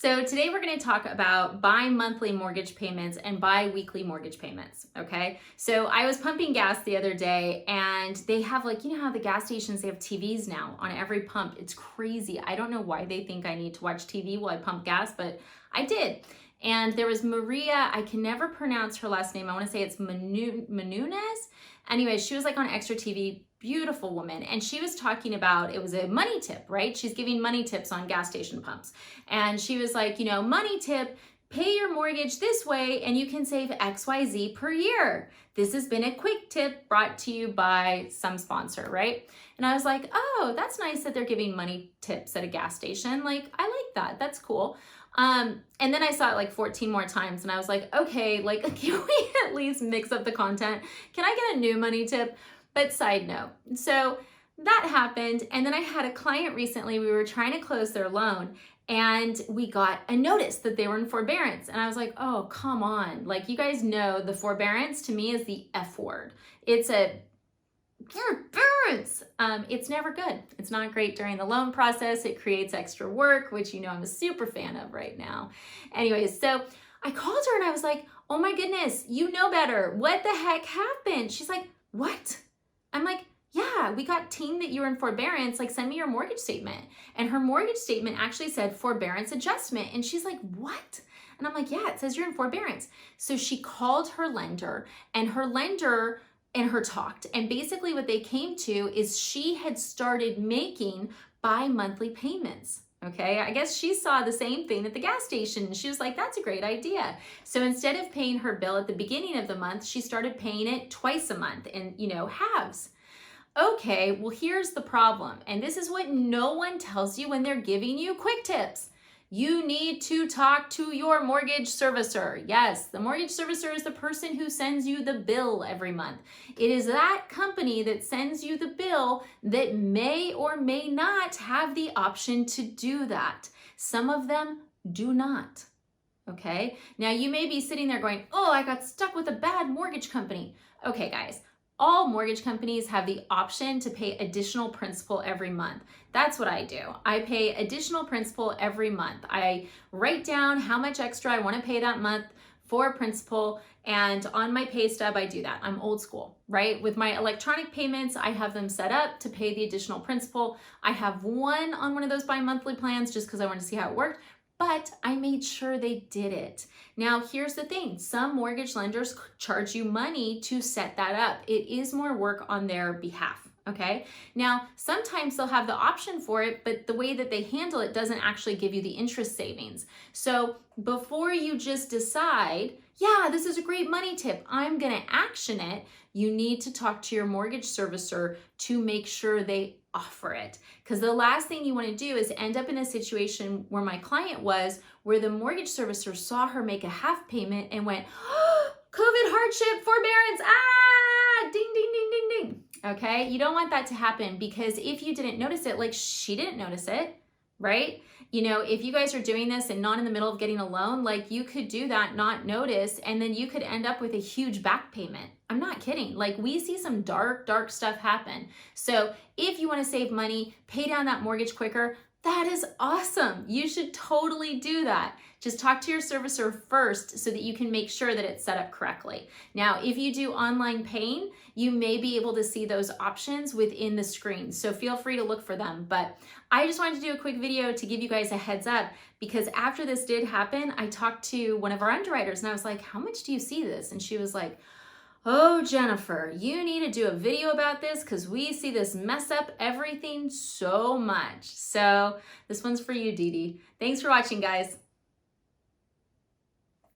So today we're going to talk about bi-monthly mortgage payments and bi-weekly mortgage payments, okay? So I was pumping gas the other day and they have you know how the gas stations, they have TVs now on every pump. It's crazy. I don't know why they think I need to watch TV while I pump gas, but I did. And there was Maria, I can never pronounce her last name. I want to say it's Menunez. Anyway, she was on Extra TV, beautiful woman. And she was talking about, it was a money tip, right? She's giving money tips on gas station pumps. And she was like, you know, money tip, pay your mortgage this way and you can save XYZ per year. This has been a quick tip brought to you by some sponsor, right? And I was like, oh, that's nice that they're giving money tips at a gas station. I like that. That's cool. And then I saw it 14 more times and I was like, okay, can we at least mix up the content? Can I get a new money tip? But side note, so that happened. And then I had a client recently, we were trying to close their loan and we got a notice that they were in forbearance. And I was like, oh, come on. You guys know the forbearance to me is the F word. It's a forbearance. It's never good. It's not great during the loan process. It creates extra work, which you know I'm a super fan of right now. Anyways, so I called her and I was like, oh my goodness, you know better. What the heck happened? She's like, what? I'm like, yeah, we got teen that you were in forbearance. Send me your mortgage statement. And her mortgage statement actually said forbearance adjustment. And she's like, what? And I'm like, yeah, it says you're in forbearance. So she called her lender and her lender and her talked. And basically what they came to is she had started making bi-monthly payments. Okay, I guess she saw the same thing at the gas station and she was like, that's a great idea. So instead of paying her bill at the beginning of the month, she started paying it twice a month in, halves. Okay, well, here's the problem. And this is what no one tells you when they're giving you quick tips. You need to talk to your mortgage servicer. Yes, the mortgage servicer is the person who sends you the bill every month. It is that company that sends you the bill that may or may not have the option to do that. Some of them do not. Okay, now you may be sitting there going, oh, I got stuck with a bad mortgage company. Okay, guys. All mortgage companies have the option to pay additional principal every month. That's what I do. I pay additional principal every month. I write down how much extra I want to pay that month for principal, and on my pay stub, I do that. I'm old school, right? With my electronic payments, I have them set up to pay the additional principal. I have one on one of those bi-monthly plans just because I wanted to see how it worked, but I made sure they did it. Now, here's the thing. Some mortgage lenders charge you money to set that up. It is more work on their behalf, okay? Now, sometimes they'll have the option for it, but the way that they handle it doesn't actually give you the interest savings. So before you just decide, yeah, this is a great money tip, I'm gonna action it, you need to talk to your mortgage servicer to make sure they offer it. Because the last thing you want to do is end up in a situation where my client was, where the mortgage servicer saw her make a half payment and went, oh, COVID hardship, forbearance, ding, ding, ding, ding, ding. Okay, you don't want that to happen because if you didn't notice it, she didn't notice it, right? If you guys are doing this and not in the middle of getting a loan, you could do that, not notice, and then you could end up with a huge back payment. I'm not kidding. We see some dark, dark stuff happen. So if you want to save money, pay down that mortgage quicker, that is awesome. You should totally do that. Just talk to your servicer first so that you can make sure that it's set up correctly. Now, if you do online paying, you may be able to see those options within the screen. So feel free to look for them. But I just wanted to do a quick video to give you guys a heads up because after this did happen, I talked to one of our underwriters and I was like, how much do you see this? And she was like, oh, Jennifer, you need to do a video about this because we see this mess up everything so much. So this one's for you, Dee Dee. Thanks for watching, guys.